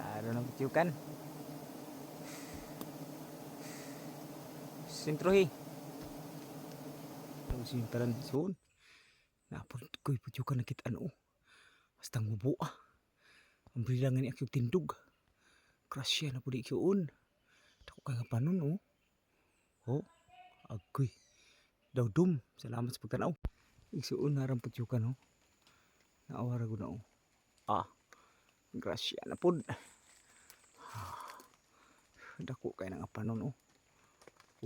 Klaro ng putyukan. Sintrohi. Ang sintaran soon. Napon ko'y putyukan nakit ano. Basta ngubo ah. Ang brilangan ni akyong tindog. Krasya na po di kyoon. Tako kay nga panon oh. Oh, agoy. Daw dum. Salamat sa pagtanaw. Igsuon narang putyukan oh. Naawara ko na oh. Ah. Grasya na po. Dako kay nga panon oh.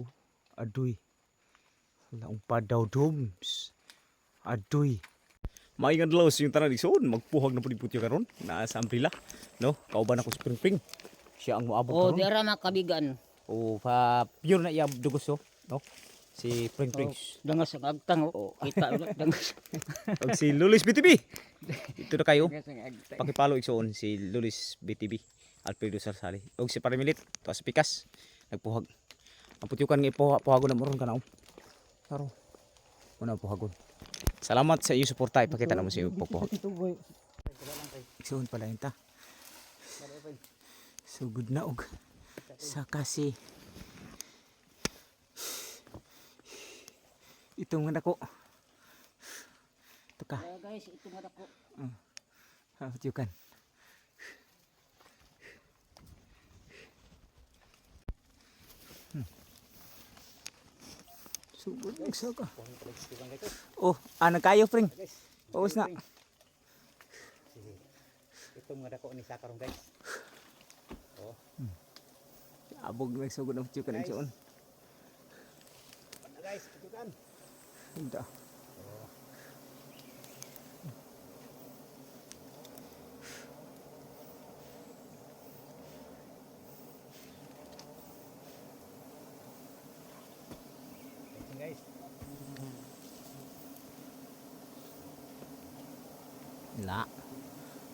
Oh, adoy. Laong pa daw dums. Adoy. Maingad laos yung tanan igsoon. Magpuhag na po di putyo karon. Naa sa umbrella. No? Kauban ako sa pring-pring. Siya ang muabot Oh, karon. di ara makabigan. O pa pure na iya dugos oh. No? Si pring-pring. Dangas ang agtang Oh. oh. Kita ulit dangas. Og si Lulis BTV. Ito na kayo. Dangas ang agtang. Pakipalo igsoon si Lulis BTV. Alfredo Sarsali. Og si Parimilit. To sa pikas. Nagpuhag. Ang putyukan nga ipuhagon na moron kanaw. Taro. Una puhagon. Salamat sa iyo suporta. Ipakita na mo sa iyo pagpuhag. Igsoon pala yun ta. Sugod na og. Sa kasi. Itong nga dako. Ito ka. Guys, ito nga dako. Putyukan. Sugod ng saka. Oh, nagkayo, pring. Paus na. Ito nga dako ni sakarong guys. Oh. Abog na sugod ng putyukan igsoon. Guys, putyukan. Hindi. Guys. La.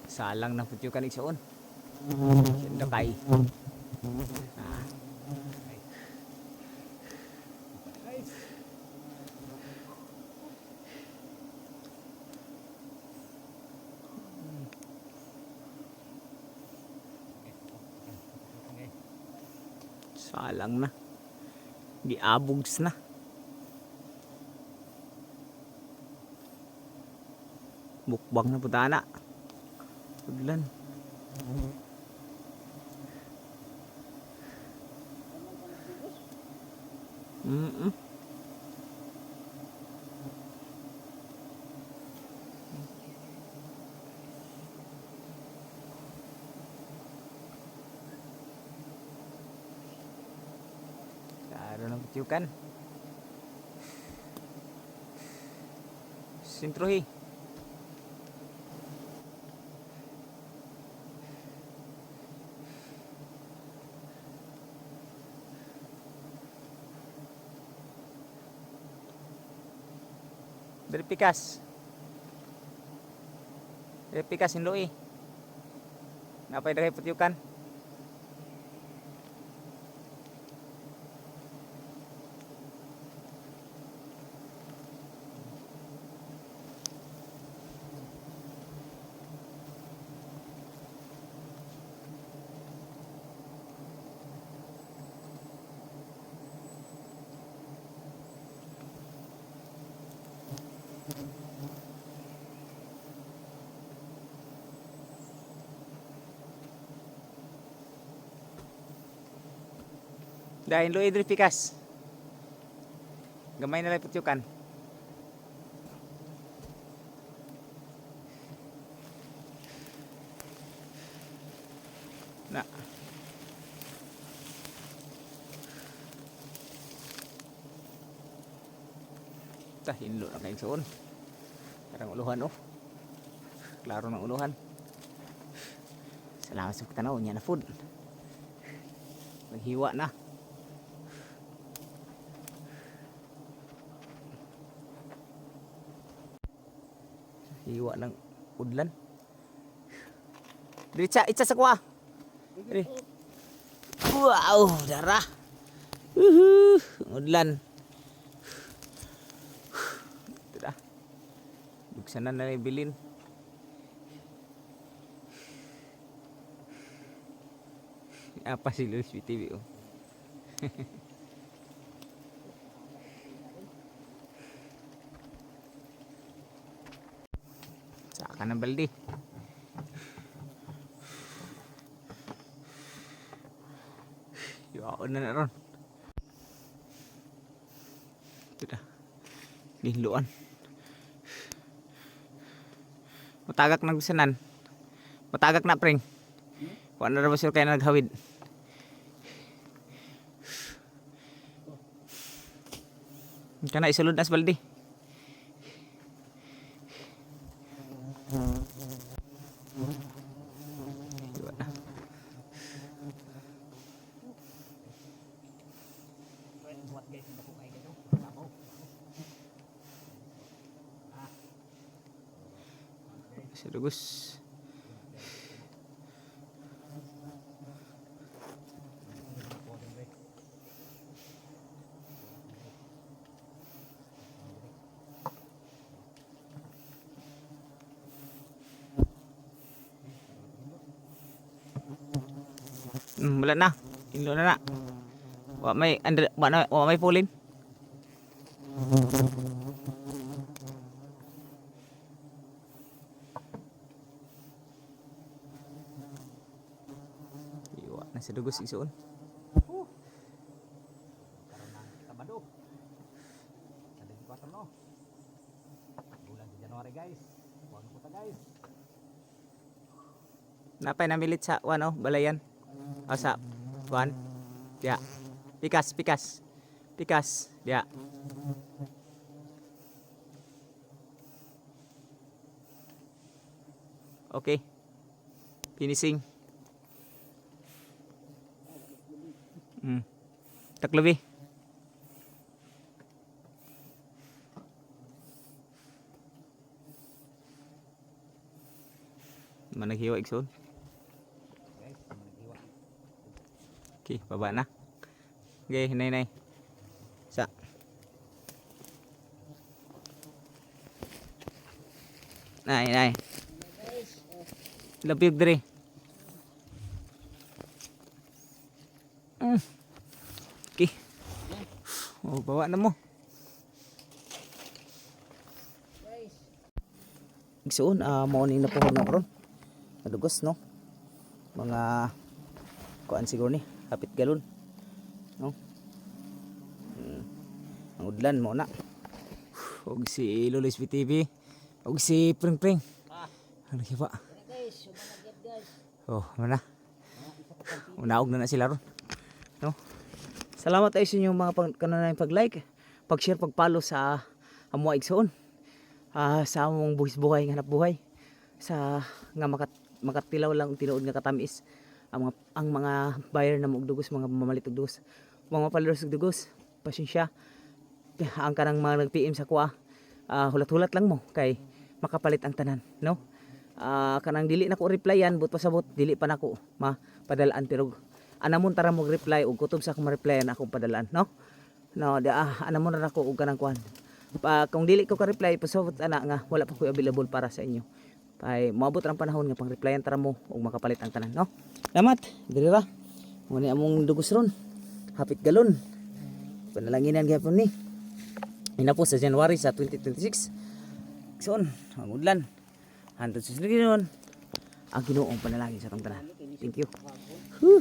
Salang na putyukan igsoon. Sendo kay. Salang na. Giabogs na. Mukbang na putana. Paglan. Klaro ng putyukan. Sintrohi. Dari pikas. Dari pikas inloi. Napay dari putyukan. Dahil lo idri pikas. Gamay na lang putyukan. Na. Tah hinlo na kayo soon. Karang uluhan oh. Klaro ng uluhan. Salamat sa pagtanaw niya na food. Maghiwa na. Hiwa ng udlan. Diretsa, itsa sa kuha. Diri. Wow, darah. Udlan. Ito na. Buksanan na bilin. Apa si Luis TV oh. Saka ng balde. Yaon na ron. Ito na. Ginluan. Matagak na gusanan. Matagak na pring. Kung ano na ba sila kayo naghawid. Kana isulod na sa balde. Diba na. Buat guys, hindi ko kayo dito. Tabaw. Sergus. Wala na. Inlo na na. Wa may wa may pulin. Iwa na sa dugos isuon. Karon ng Sabado. Sa 24 no. Bulan sa January guys. Buwan ko ta guys. Napay namilit sa wano balayan. O sa wan. Ya. Pikas. Pikas. Ya. Okay. Finishing. Taklubi. Managhiwa igsoon. Guys, naghiwa. Okay, baba na. Okay, nay. Sa. Nay. Lapiyog diri. Okay. Oh, bawa na mo. Igsoon, morning na po na ron. Nadugos, no? Mga kuan siguro ni, hapit galon. No? Ang udlan mo na. Og si Lulis TV. Og si Pring. Ano kiba? Oh, mana? Unaog na sila ron. No? Salamat tayo sa inyong mga kanunayang pag-like, pag-share, pag-follow sa amo igsoon. Sa among buhay nga hanap buhay. Sa nga makatilaw lang tinuod nga katamis ang mga buyer na magdugos, mga mamalit og dugos, mga followers og dugos. Pasensya. Ang kanang mga nag-PM sa kuha, hulat-hulat lang mo kay makapalit ang tanan, no? Kanang dili na ko replyan but pasabot dili pa nako mapadalaan pero anamon tara mo reply og kutob sa akong ma-replyan akong padalaan, no? No, anamon na nako og kanang kuan. Kung dili ko ka reply pasabot ana nga wala pa ko available para sa inyo. Kay moabot ang panahon nga pang replyan tara mo og makapalit ang tanan, no? Salamat. Diri ra. Mo ni among dugos ron. Hapit galon. Panalanginan gyapon ni. Ina po sa January sa 2026. Soon, ang udlan. Hantod sa Ginoo. Ang Ginoong panalangin sa atong tanan. Thank you. Whew.